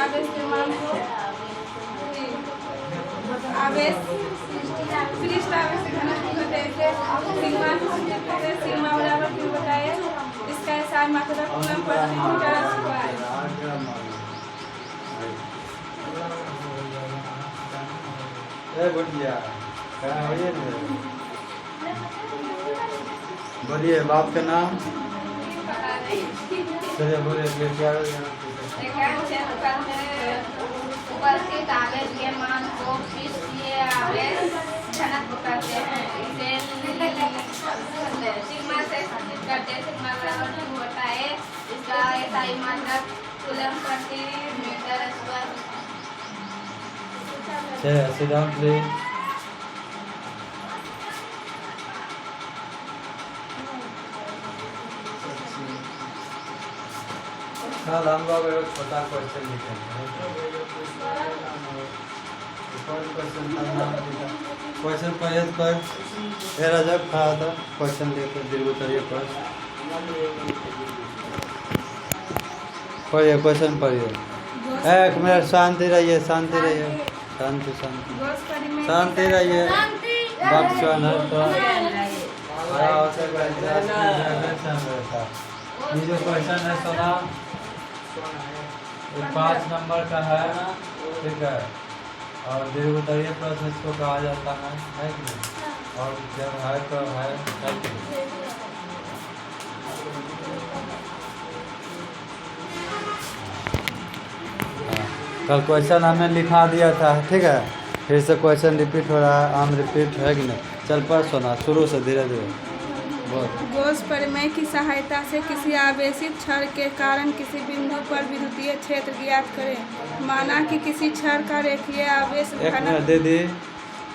आवेश के मान को आवेश पृष्ठ आवेश के घनत्व बताइए। सिग्मा सिग्मा बराबर क्यों बताए। इसका एसआई मात्रा कूलम प्रति मीटर स्क्वायर। बोलिए बाप का नाम। चलिए बोलिए क्या उपस्थित आवेश के मान को पृष्ठीय आवेश घनत्व कहते हैं। इसे सिग्मा से स्थापित करते हैं। सिग्मा बराबर क्यों होता है। इसका एसआई मात्रक कूलम प्रति metre square. sit down please। कल हम लोग एक छोटा क्वेश्चन लिखेंगे। क्वेश्चन पढ़िए पर ये रजब खड़ा था। क्वेश्चन लेकर दीर्घ उतरिए पर पढ़िए क्वेश्चन पढ़िए। एक मिनट शांति रहिए शांति रहिए शांति शांति शांति रहिए। बक्सवन है तो ये जो क्वेश्चन है सुना 5 नंबर का है ठीक है। और दीर्घ उत्तरीय प्रश्न इसको कहा जाता है कि नहीं। और जब है तो है कि नहीं। कल क्वेश्चन हमने लिखा दिया था ठीक है। फिर से क्वेश्चन रिपीट हो रहा है। आम रिपीट है कि नहीं। चल पर सुना शुरू से धीरे धीरे बोल। गॉस प्रमेय की सहायता से किसी आवेशित छड़ के कारण किसी बिंदु पर विद्युतीय क्षेत्र ज्ञात करें। माना कि किसी छड़ का रेखीय आवेश एक मिनट दीदी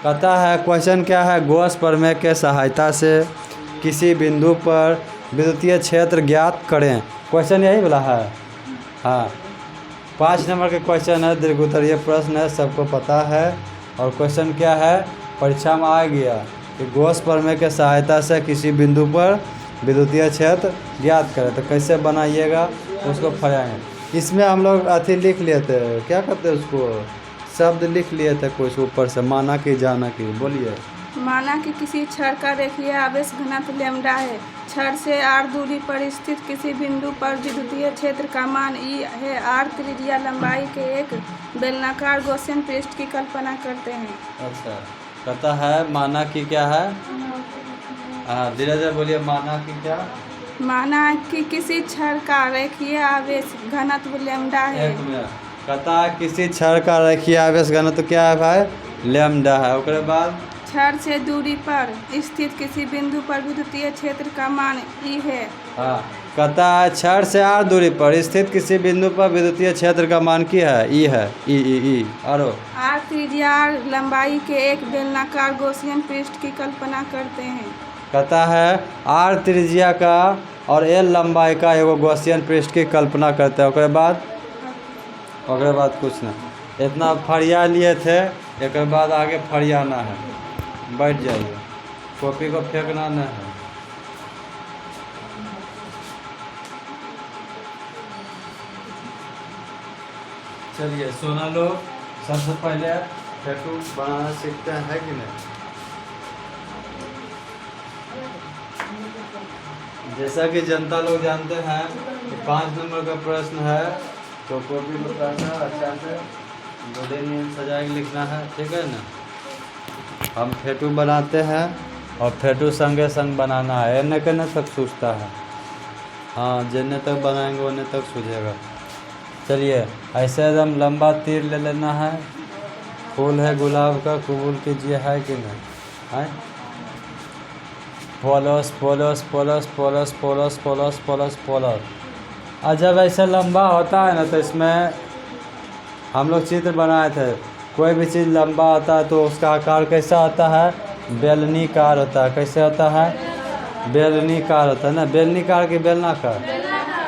कहता है क्वेश्चन क्या है। गॉस प्रमेय के सहायता से किसी बिंदु पर विद्युतीय क्षेत्र ज्ञात करें। क्वेश्चन यही वाला है। हाँ 5 नंबर के क्वेश्चन है। दीर्घ उत्तरीय प्रश्न है सबको पता है। और क्वेश्चन क्या है परीक्षा में आ गया कि गॉस प्रमेय के सहायता से किसी बिंदु पर विद्युतीय क्षेत्र ज्ञात करें। तो कैसे बनाइएगा उसको फराएंगे। इसमें हम लोग अथी लिख लिए थे क्या कहते हैं उसको शब्द लिख लिए थे कुछ ऊपर से। माना कि जाना कि बोलिए। माना कि किसी छड़ का रेखीय आवेश घनत्व लैम्डा है। छड़ से r दूरी पर स्थित किसी बिंदु पर विद्युतीय क्षेत्र का मान E है। r त्रिज्या लंबाई के एक बेलनाकार गॉसियन पृष्ठ की कल्पना करते हैं। अच्छा कहता है माना कि क्या है। हाँ धीरे धीरे बोलिए। माना कि क्या। माना कि किसी छड़ का रेखीय आवेश घनत्व लैम्डा है। एक मिनट कहता है किसी छड़ का रेखीय आवेश घनत्व क्या है भाई लैम्डा है। उसके बाद छड़ से दूरी पर स्थित किसी बिंदु पर विद्युतीय क्षेत्र का मान E है। हाँ कहता है छड़ से r दूरी पर स्थित किसी बिंदु पर विद्युतीय क्षेत्र का मान क्या है E है। ई और r त्रिज्या लंबाई के एक बेलनाकार गॉसियन पृष्ठ की कल्पना करते हैं। कहता है r त्रिज्या का और l लंबाई का एगो गॉसियन पृष्ठ की कल्पना करते हैं। ओकरे बाद कुछ ना इतना फरिया लिए थे। एक बाद आगे फरियाना है। बैठ जाइए कॉपी को फेंकना नहीं है। चलिए सोना लोग सबसे पहले टैटू बनाना सीखते हैं कि नहीं। जैसा कि जनता लोग जानते हैं कि 5 नंबर का प्रश्न है तो कॉपी में अच्छा से बड़े नियम सजा के लिखना है ठीक है ना। हम फेटू बनाते हैं और फेटू संगे संग बनाना है। एने केने तक सूझता है। हाँ जिन्ने तक बनाएंगे उन्ने तक सूझेगा। चलिए ऐसे एकदम लंबा तीर ले लेना है। फूल है गुलाब का कबूल कीजिए है कि नहीं है। पोलस पोलस पोलस पोलस पोलस पोलस पोलस पोलस। और जब ऐसे लंबा होता है ना तो इसमें हम लोग चित्र बनाए थे। कोई भी चीज़ लंबा होता है तो उसका आकार कैसा होता है बेलनीकार होता है। कैसे होता है बेलनीकार होता है ना। बेलनीकार की बेलनाकार।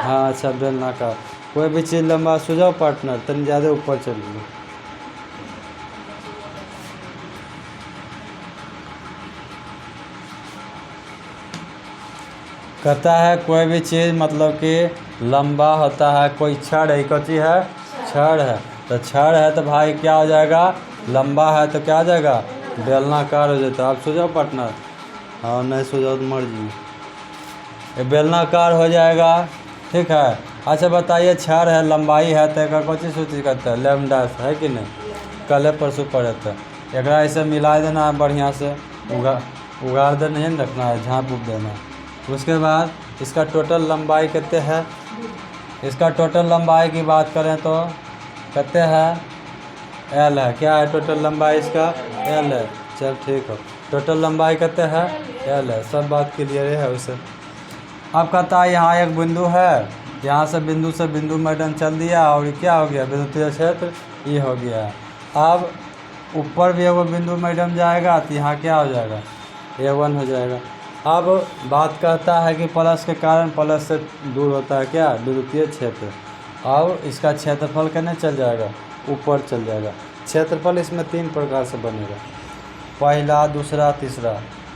हाँ अच्छा बेलनाकार। कोई भी चीज़ लंबा सुझाव पार्टनर तन ज़्यादा ऊपर चलिए। कहता है कोई भी चीज़ मतलब कि लंबा होता है। कोई छड़ है कौन चीज़ है छड़ है। तो छड़ है तो भाई क्या हो जाएगा, लंबा है तो क्या हो जाएगा, बेलनाकार हो जाता है। आप सो जाओ पार्टनर, हाँ नहीं सो जाओ तो मर्जी, ये बेलनाकार हो जाएगा, ठीक है। अच्छा बताइए, छड़ है लंबाई है तो एक कौन चीज़ करता है, लेमडास है कि नहीं, कल परसों पड़े थे। एक ऐसे मिला देना है बढ़िया से, उगाड़ दे नहीं रखना है, झाँप उप देना है। उसके बाद इसका टोटल लंबाई कितने है, इसका टोटल लंबाई की बात करें तो कितने है, एल है, क्या है टोटल लंबाई इसका, एल है। चल ठीक है, टोटल लंबाई कितने है, एल है, सब बात क्लियर है उसे। अब कहता है यहाँ एक बिंदु है, यहाँ से बिंदु मैडम चल दिया और क्या हो गया, विद्युतीय क्षेत्र ये हो गया। अब ऊपर भी एगो बिंदु मैडम जाएगा तो यहाँ क्या हो जाएगा, A1 हो जाएगा। अब बात कहता है कि प्लस के कारण प्लस से दूर होता है क्या, विद्युतीय क्षेत्र। अब इसका क्षेत्रफल कितने चल जाएगा, ऊपर चल जाएगा। क्षेत्रफल इसमें 3 प्रकार से बनेगा, पहला दूसरा तीसरा।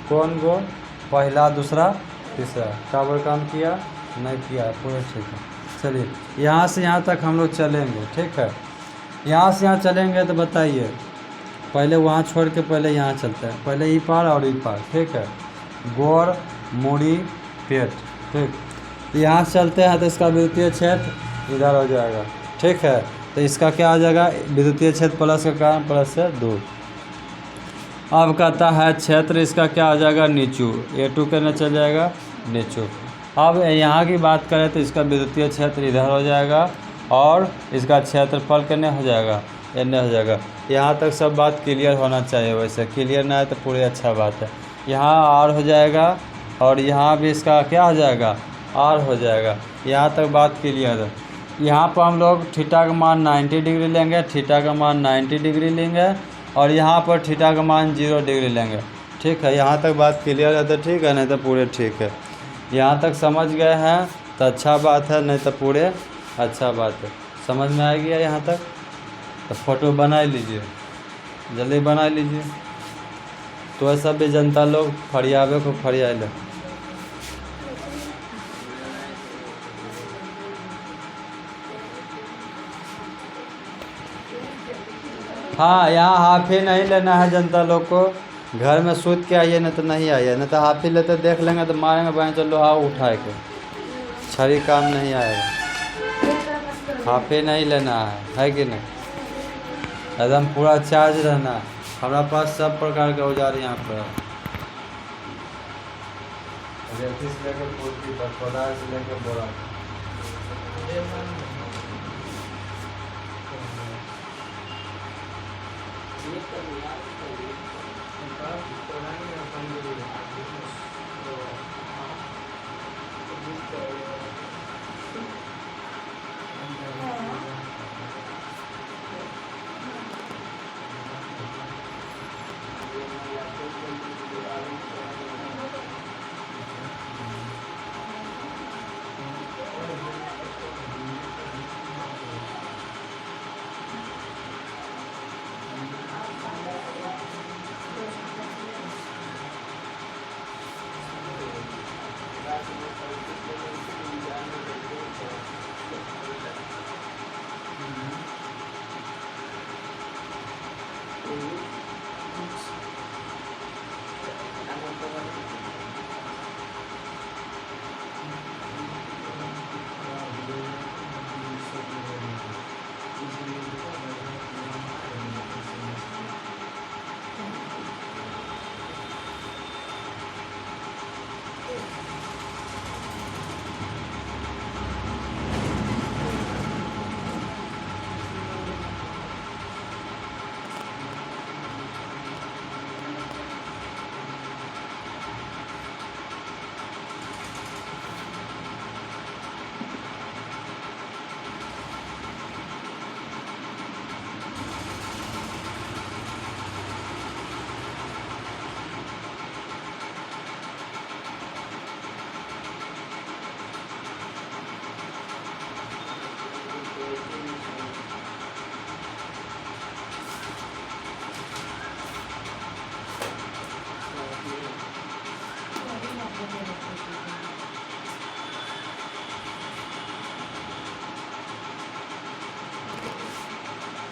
कौन गो, पहला दूसरा तीसरा। काबर काम किया नहीं किया, पूरा ठीक है। चलिए यहाँ से यहाँ तक हम लोग चलेंगे, ठीक है। यहाँ से यहाँ चलेंगे तो बताइए, पहले वहाँ छोड़ के पहले यहाँ चलते हैं, पहले ई पार और ई पार, ठीक है। गोर मूड़ी पेट, ठीक। तो यहाँ से चलते हैं तो इसका विद्युतीय क्षेत्र इधर हो जाएगा, ठीक है। तो इसका क्या हो जाएगा, विद्युतीय क्षेत्र प्लस के कारण प्लस से दूर। अब कहता है क्षेत्र इसका क्या हो जाएगा, नीचू, A2 के न चल जाएगा नीचू। अब यहाँ की बात करें तो इसका विद्युतीय क्षेत्र इधर हो जाएगा और इसका क्षेत्रफल कितने हो जाएगा, एने हो जाएगा। यहाँ तक सब बात क्लियर होना चाहिए, वैसे क्लियर ना है तो पूरी अच्छा बात है। यहाँ R हो जाएगा और यहाँ भी इसका क्या हो जाएगा, R हो जाएगा। यहाँ तक बात क्लियर है। यहाँ पर हम लोग थीटा का मान 90 डिग्री लेंगे, थीटा का मान 90 डिग्री लेंगे और यहाँ पर थीटा का मान 0 डिग्री लेंगे, ठीक है। यहाँ तक बात क्लियर है तो ठीक है, नहीं तो पूरे ठीक है। यहाँ तक समझ गए हैं तो अच्छा बात है, नहीं तो पूरे अच्छा बात है। समझ में आ गया यहाँ तक तो फोटो बना लीजिए, जल्दी बना लीजिए। तो ऐसा भी जनता लोग फरियावे को फरिया ले। हाँ, यहाँ हाफी नहीं लेना है जनता लोग को, घर में सूत के आइए, नहीं तो नहीं आइए, नहीं तो हाफी लेते देख लेंगे तो मारेंगे भाई, चलो लोहा उठाए के, छड़ी काम नहीं आएगा। हाफी नहीं लेना है कि नहीं, एकदम पूरा चार्ज रहना है। हमारा पास सब प्रकार के औजार यहाँ पर, रेती से लेकर कुर्ती तक, कोदार से लेकर बोरा।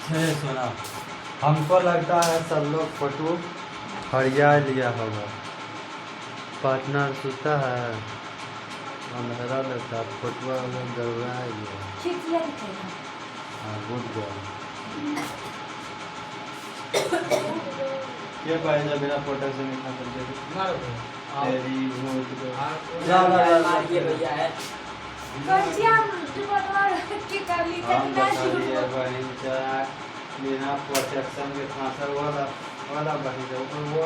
सुना, हमको लगता है सब लोग फोटो फरिया लिया होगा। पार्टनर सुता है, अंधेरा लगता है, फोटो गड़बड़ा गया। हाँ, गुड गर्ल। ये भाई जब बिना फोटो से नहीं खा सकते तेरी बिना प्रोटेक्शन के फांसर वाला बनी वो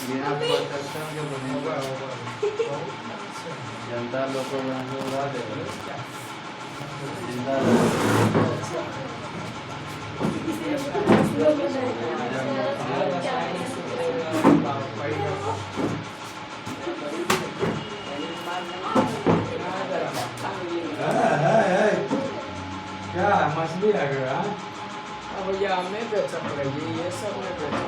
बिना प्रोटेक्शन के बनेगा। जनता लोग को उड़ा देगा। जिंदा क्या है, मछली है क्या? भैया हमें बेचा पड़ेगी, ये सब में बेचा।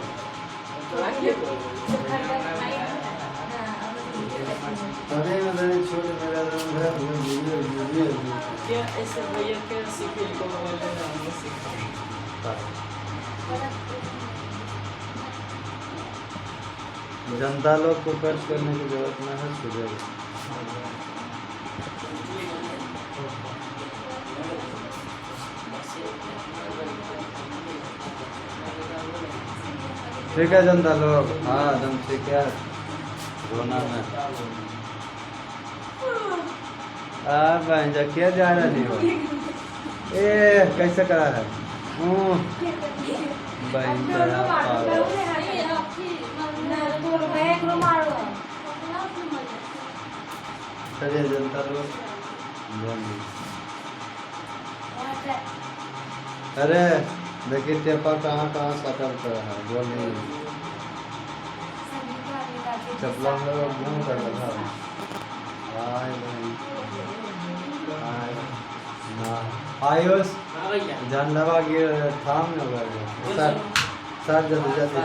अरे मेरे छोटे मेरा क्या ऐसे भैया क्या सीखे को बोलते हैं, हमने सीखा। जनता लोग को खर्च करने की जरूरत न है, सुधर। ठीक है जनता लोग, हाँ एकदम ठीक है। रोना में क्या जा रहा नहीं हो? ए कैसे करा है? चलिए जनता लोग, अरे देखिए टेपा कहाँ कहाँ सकल कर है, बोलिए चपला में घूम कर रहा है। आयुष जानलेवा गिर थाम में हो गया। सर सर जल्दी जल्दी,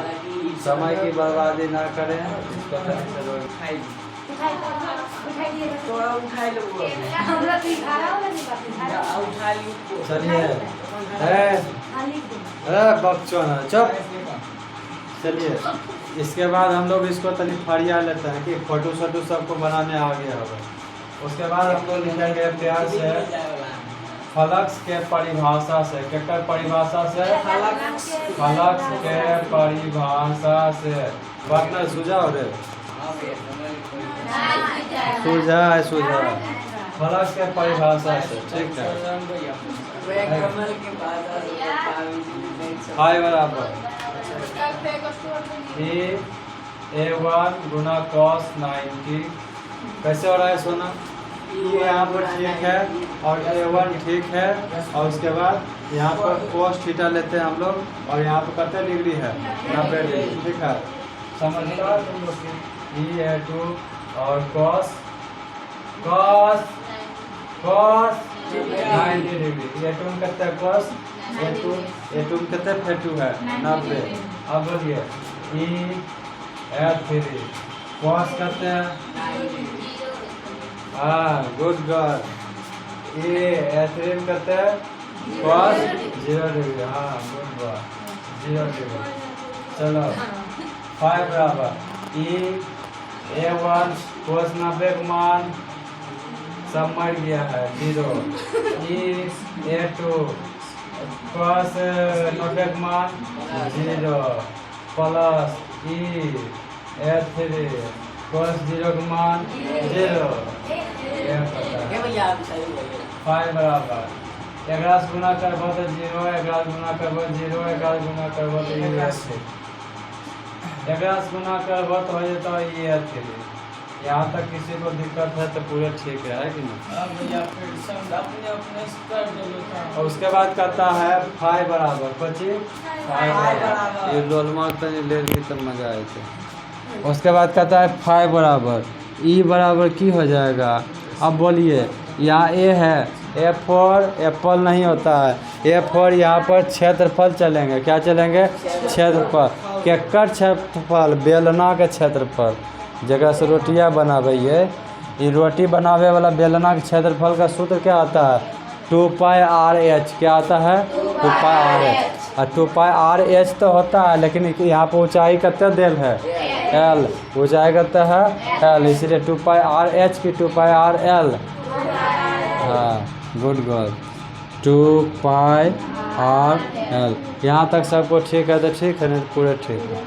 समय की बर्बादी ना करें। चलिए अरे बच्चों ना चुप। चलिए इसके बाद हम लोग इसको तनी फरिया लेते हैं कि फोटो शोटो सबको बनाने आ गया होगा। उसके बाद हम लोग लिखेंगे प्यार से फलक्स के परिभाषा से। केकर परिभाषा से? फलक्स के परिभाषा से। पार्टनर सुझाव रे, सुझा फलक्स के परिभाषा से, ठीक है। हाय बराबर A1 गुना cos 90। कैसे हो रहा है सोना? ये यहाँ पर ठीक है और A1 ठीक है, और उसके बाद यहाँ पर cos थीटा लेते हैं हम लोग और यहाँ पर कितने डिग्री है? 90 डिग्री, ठीक है। समझता है तुम लोग? A2 और cos 90 डिग्री। A2 में कितने cos? A2 में कितने फेटू है? 90। अब बोलिए E3 cos करते हैं, हाँ गुड गर्ल। A3 में करते हैं cos 0 डिग्री, हाँ गुड बॉय 0 डिग्री। चलो 5 बराबर A1 cos 90 का मान सब मर गया है 0। A2 cos 90 का मान 0 प्लस A3 cos 0 का मान 0। 5 बराबर 11 से गुना करबो तो 0, 11 से गुना करबो 0, 11 से गुना करबो तो ये 11 से गुना करबो तो हो जाता है ये 3। यहाँ तक किसी को दिक्कत है तो पूरे ठीक है कि नहीं? और उसके बाद कहता है 5 बराबर 25 ये रोल मार्क ले ली तब मजा आए थे। उसके बाद कहता है 5 बराबर E बराबर की हो जाएगा? अब बोलिए यहाँ A है, A4 एप्पल नहीं होता है। A4 यहाँ पर क्षेत्रफल चलेंगे, क्या चलेंगे? क्षेत्रफल। केकर क्षेत्रफल? बेलना के क्षेत्रफल। जगह से रोटियाँ बनावे ये रोटी बनावे वाला बेलना के क्षेत्रफल का सूत्र क्या आता है? 2πRH। क्या आता है? 2πr और 2πr तो होता है, लेकिन यहाँ पर ऊंचाई कितना देल है l, ऊंचाई कितना है l, इसलिए 2πr की 2πr हाँ गुड गर्ल 2πr यहाँ तक सबको ठीक है तो ठीक है, नहीं तो पूरे ठीक है।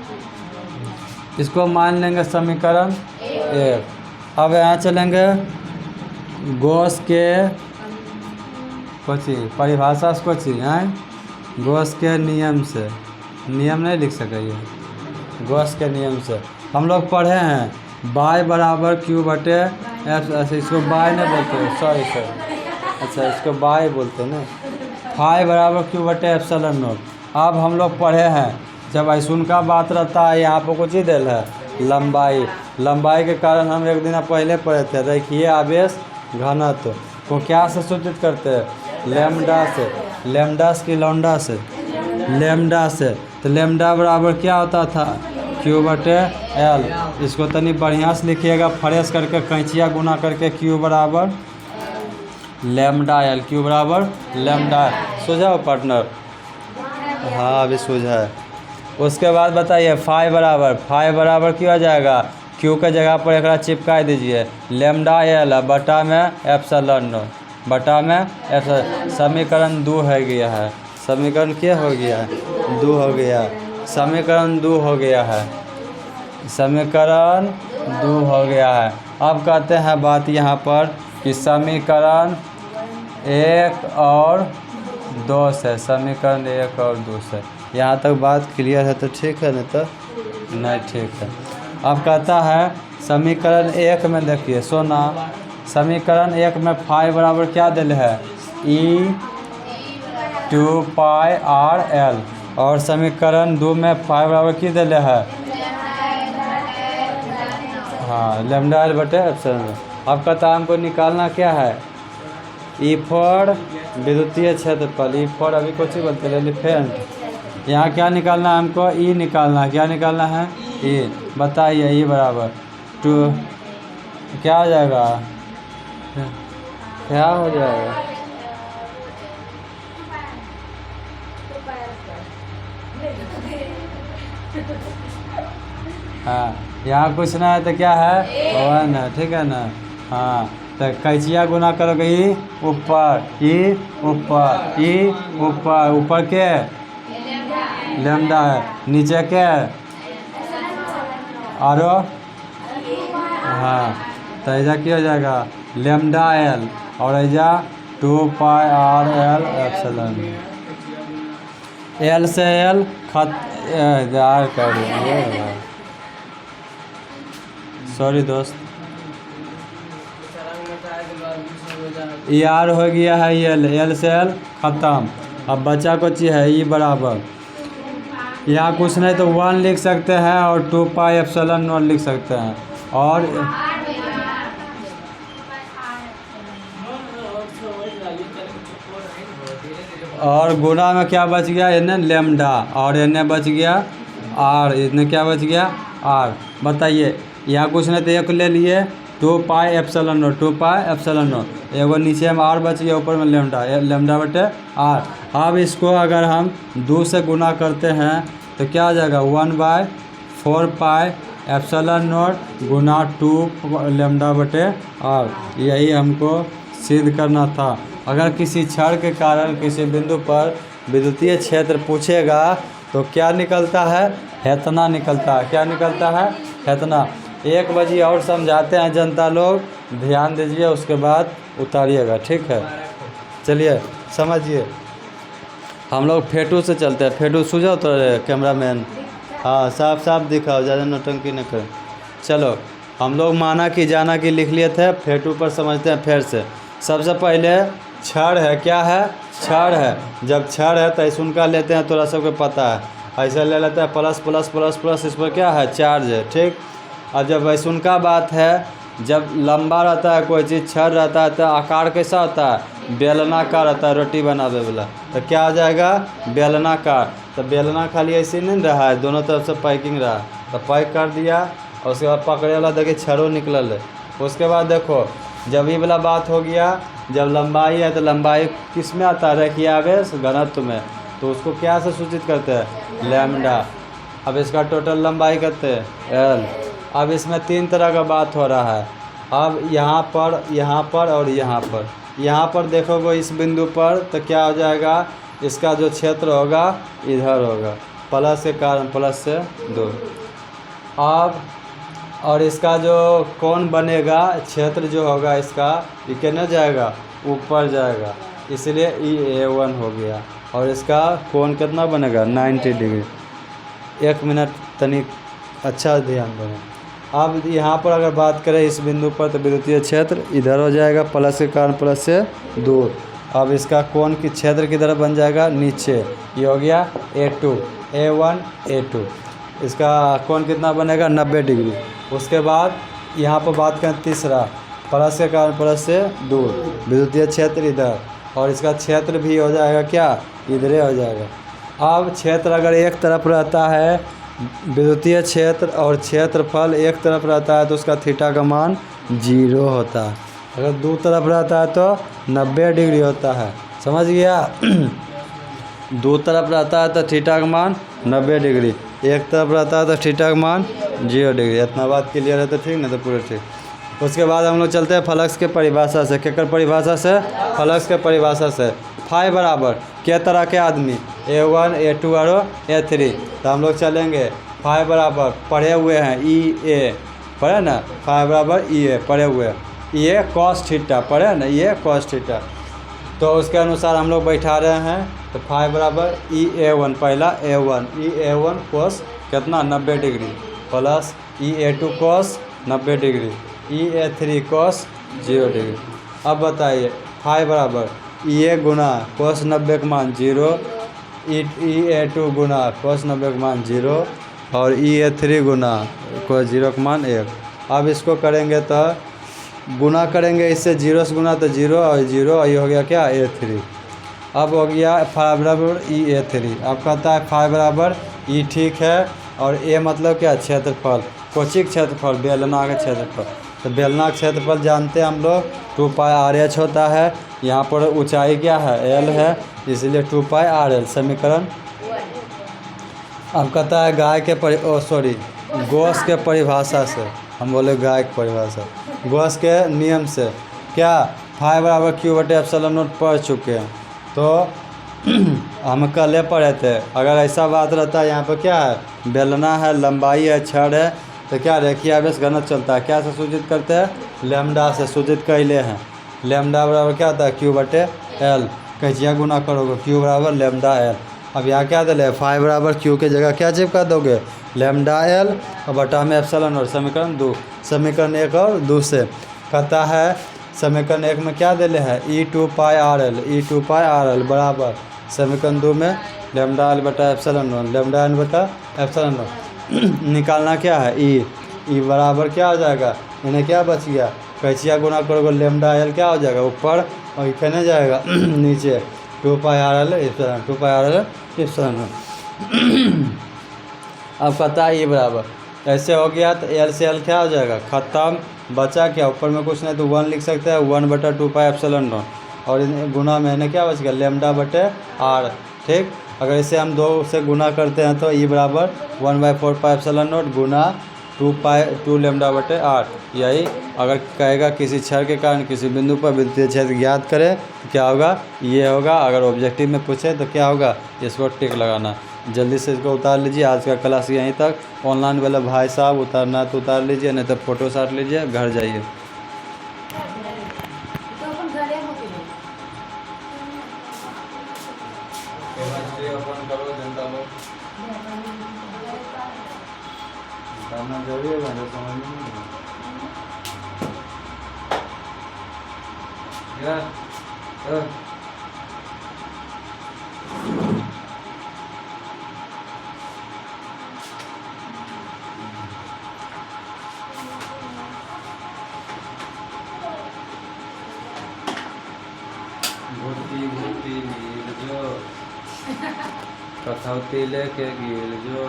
इसको मान लेंगे समीकरण 1। अब यहाँ चलेंगे गॉस के कोची परिभाषा से कोची हैं गॉस के नियम से, नियम नहीं लिख सकेंगे, गॉस के नियम से हम लोग पढ़े हैं बाई बराबर क्यू बटे एफ, अच्छा इसको बाई नहीं बोलते, सॉरी सर, अच्छा इसको बाई बोलते ना, फाई बराबर क्यू बटे एप्सिलॉन नॉट। अब हम लोग पढ़े हैं जब ऐसुन का बात रहता है यहाँ पर कुछ ही दिल है लंबाई, लंबाई के कारण हम एक दिन पहले पढ़े थे रेखीय आवेश घनत्व को क्या से सूचित करते हैं, लैम्डा से, लैम्डा की लौंडा से, लैम्डा से, तो लैम्डा बराबर क्या होता था क्यू बटे एल। इसको तनी बढ़िया से लिखिएगा फ्रेश करके कैंचिया गुना करके क्यू बराबर लैम्डा एल, क्यू बराबर लैम्डा, सूझा पार्टनर, हाँ अभी सूझा है। उसके बाद बताइए फाई बराबर क्यों आ जाएगा, क्यू के जगह पर एक चिपका दीजिए लैम्डा एल बटा में एप्सिलॉन नॉट, बटा में एप्सिलॉन, समीकरण 2 हो गया है, समीकरण क्या हो गया है 2 हो गया, समीकरण 2 हो गया है, समीकरण 2 हो गया है। अब कहते हैं बात यहाँ पर कि समीकरण 1 और 2 से, समीकरण 1 और 2 से, यहाँ तक बात क्लियर है तो ठीक है, नहीं तो नहीं ठीक है। अब कहता है समीकरण 1 में देखिए सोना, समीकरण 1 में फाई बराबर क्या दिल है ई 2πr l, और समीकरण 2 में फाई बराबर की दिल है हाँ लैम्डा एल बटे एप्सिलॉन। अब कहता है हमको निकालना क्या है ई फॉर विद्युतीय क्षेत्रफल, ई फॉर अभी कुछ ही बोलते हैं एलिफेंट, यहाँ क्या निकालना है हमको ई निकालना है, क्या निकालना है ई, बताइए ई बराबर 2 क्या हो जाएगा, क्या हो जाएगा हाँ यहाँ कुछ ना है तो क्या है 1 है, ठीक है ना, हाँ तो कैचिया गुना करोगे ई ऊपर, ई ऊपर, ई ऊपर, ऊपर के लैम्डा है, नीचे के आरो हाँ, तो ऐजा क्या हो जाएगा लैम्डा एल और ऐजा 2πr l एप्सिलॉन, एल से एल खत यार कर सॉरी दोस्त, ई आर हो गया है एल, एल से एल ख़त्म। अब बचा को चीज़ है ई बराबर, यहाँ कुछ नहीं तो 1 लिख सकते हैं और 2π एप्सिलॉन नॉट लिख सकते हैं, और गुणा में क्या बच गया इन्हें लैम्डा और इन्हें बच गया आर, इन्हें क्या बच गया आर। बताइए यहाँ कुछ नहीं तो एक ले लिए 2π एप्सिलॉन नॉट, 2π एप्सिलॉन नॉट, एगो नीचे में आर बच गया, ऊपर में लैम्डा, लैम्डा बटे आर। अब इसको अगर हम 2 से गुना करते हैं तो क्या हो जाएगा 1/4π एप्सिलॉन नॉट गुना 2 लैम्डा बटे आर, यही हमको सिद्ध करना था। अगर किसी क्षण के कारण किसी बिंदु पर विद्युतीय क्षेत्र पूछेगा तो क्या निकलता है हेतना निकलता है, क्या निकलता है हेतना। एक बजे और समझाते हैं जनता लोग, ध्यान दीजिए उसके बाद उतारिएगा, ठीक है। चलिए समझिए, हम लोग फेटू से चलते हैं, फेटू सूझो तो कैमरा मैन, हाँ साफ साफ दिखाओ, ज़्यादा नौटंकी न करें। चलो हम लोग माना कि जाना कि लिख लिए थे, फेटू पर समझते हैं फिर से। सबसे पहले क्षण है, क्या है क्षण है, जब क्षण है तो ऐसे उनका लेते हैं, थोड़ा सबको पता है, ऐसे ले लेते हैं प्लस प्लस प्लस प्लस, इस पर क्या है चार्ज है, ठीक। और जब ऐसे उनका बात है, जब लंबा रहता है कोई चीज़, क्षण रहता है तो आकार कैसा होता है बेलनाकार रहता है, रोटी बनावे वाला, तो क्या आ जाएगा बेलनाकार। तो बेलना खाली ऐसे नहीं रहा है, दोनों तरफ से पैकिंग रहा, तो पैक कर दिया और उसके बाद पकड़े वाला देखिए छड़ो निकल है। उसके बाद देखो जब ये वाला बात हो गया, जब लंबाई है तो लंबाई किस में आता है रेखीय आवेश घनत्व में, तो उसको क्या से सूचित करते हैं, लैम्डा। अब इसका टोटल लंबाई करते हैं एल। अब इसमें 3 तरह का बात हो रहा है। अब यहाँ पर और यहाँ पर। यहाँ पर देखोगे इस बिंदु पर तो क्या हो जाएगा, इसका जो क्षेत्र होगा इधर होगा, प्लस के कारण प्लस से 2। अब और इसका जो कोण बनेगा, क्षेत्र जो होगा इसका, ये कितना जाएगा, ऊपर जाएगा, इसलिए EA1 हो गया। और इसका कोण कितना बनेगा, 90 डिग्री। 1 मिनट तनिक अच्छा ध्यान देना। अब यहाँ पर अगर बात करें इस बिंदु पर तो विद्युतीय क्षेत्र इधर हो जाएगा, प्लस के कारण प्लस से 2। अब इसका कोण की क्षेत्र की तरफ बन जाएगा नीचे, ये हो गया A2, A1 A2। इसका कोण कितना बनेगा, 90 डिग्री। उसके बाद यहाँ पर बात करें तीसरा, प्लस के कारण प्लस से 2, विद्युतीय क्षेत्र इधर, और इसका क्षेत्र भी हो जाएगा क्या, इधरे हो जाएगा। अब क्षेत्र अगर एक तरफ रहता है, विद्युतीय क्षेत्र और क्षेत्रफल एक तरफ रहता है तो उसका थीटा का मान 0 होता है। अगर 2 तरफ रहता है तो 90 डिग्री होता है, समझ गया। 2 तरफ रहता है तो थीटा का मान 90 डिग्री, एक तरफ रहता है तो थीटा का मान 0 डिग्री। इतना बात क्लियर है तो ठीक ना, तो पूरे ठीक। उसके बाद हम लोग चलते हैं फ्लक्स के परिभाषा से। केकर परिभाषा से, फ्लक्स के परिभाषा से। फाई बराबर क्या तरह के आदमी, A1 A2 और A3। तो हम लोग चलेंगे फाई बराबर, पढ़े हुए हैं EA, पढ़े ना, फाई बराबर EA पढ़े हुए हैं, EA cos थीटा पढ़े ना, EA cos थीटा। तो उसके अनुसार हम लोग बैठा रहे हैं। तो फाई बराबर EA1, पहला A1, EA1 cos कितना, 90 degree, plus EA2 cos 90 degree, EA3 cos 0 degree. अब बताइए फाई बराबर EA गुना cos 90 का मान 0, EA2 गुना cos 90 का मान 0 और EA3 गुना cos 0 का मान 1। अब इसको करेंगे तो गुना करेंगे, इससे 0 से गुना तो 0 और 0, और ये हो गया क्या, A3। अब हो गया फाई बराबर EA3। अब कहता है फाई बराबर E ठीक है, और A मतलब क्या, क्षेत्रफल, कोचिक क्षेत्रफल, बेलना का क्षेत्रफल। तो बेलना का क्षेत्रफल जानते हैं हम लोग 2πRH होता है। यहाँ पर ऊंचाई क्या है, L है, इसलिए 2πRL, समीकरण। अब कहता है गाय के गॉस के परिभाषा से, हम बोले गाय की परिभाषा, गॉस के नियम से क्या, फाई बराबर Q/ε0 पढ़ चुके हैं। तो हम कल पढ़े थे। अगर ऐसा बात रहता है, यहाँ पर क्या है, बेलना है, लंबाई है, छड़ है, तो क्या रेखीय आवेश घनत्व चलता है, क्या से सूचित करते हैं, लैम्डा से सूचित कैले हैं। लैम्डा बराबर क्या होता है, Q/L, कैचिया गुना करोगे, Q बराबर लैम्डा L। अब यहाँ क्या दिले, फाई बराबर Q के जगह क्या चिपका दोगे, लैम्डा L और बटा में एप्सिलॉन, और समीकरण 2, समीकरण 1 और 2 से। कहता है समीकरण 1 में क्या दिले है, E2πRL बराबर समीकरण 2 में लैम्डा L बटा एप्सिलॉन, लैम्डा L बटा एप्सिलॉन। निकालना क्या है, E बराबर क्या हो जाएगा, इन्हें क्या बच गया, कैचिया गुना करोगे, लैम्डा L क्या हो जाएगा ऊपर, और कहने जाएगा नीचे, 2πRL एप्सिलॉन। अब कहता है E बराबर, ऐसे हो गया तो L से L क्या हो जाएगा, ख़त्म, बचा क्या, ऊपर में कुछ नहीं तो 1 लिख सकते हैं, 1/2πε0, और गुना में इन्हें क्या बच गया, लैम्डा बटे R, ठीक। अगर इसे हम 2 से गुना करते हैं तो E बराबर 1/4πε0 गुना 2 लैम्डा बटे 8। यही अगर कहेगा किसी क्षण के कारण किसी बिंदु पर विद्युतीय क्षेत्र ज्ञात करें तो क्या होगा, ये होगा। अगर ऑब्जेक्टिव में पूछे तो क्या होगा, इसको टिक लगाना। जल्दी से इसको उतार लीजिए। आज का क्लास यहीं तक। ऑनलाइन वाले भाई साहब उतारना तो उतार लीजिए, नहीं तो फोटो साट लीजिए, घर जाइए। जरूरी है, समझ नहीं भूती नील जो कथौती लेके गिल जो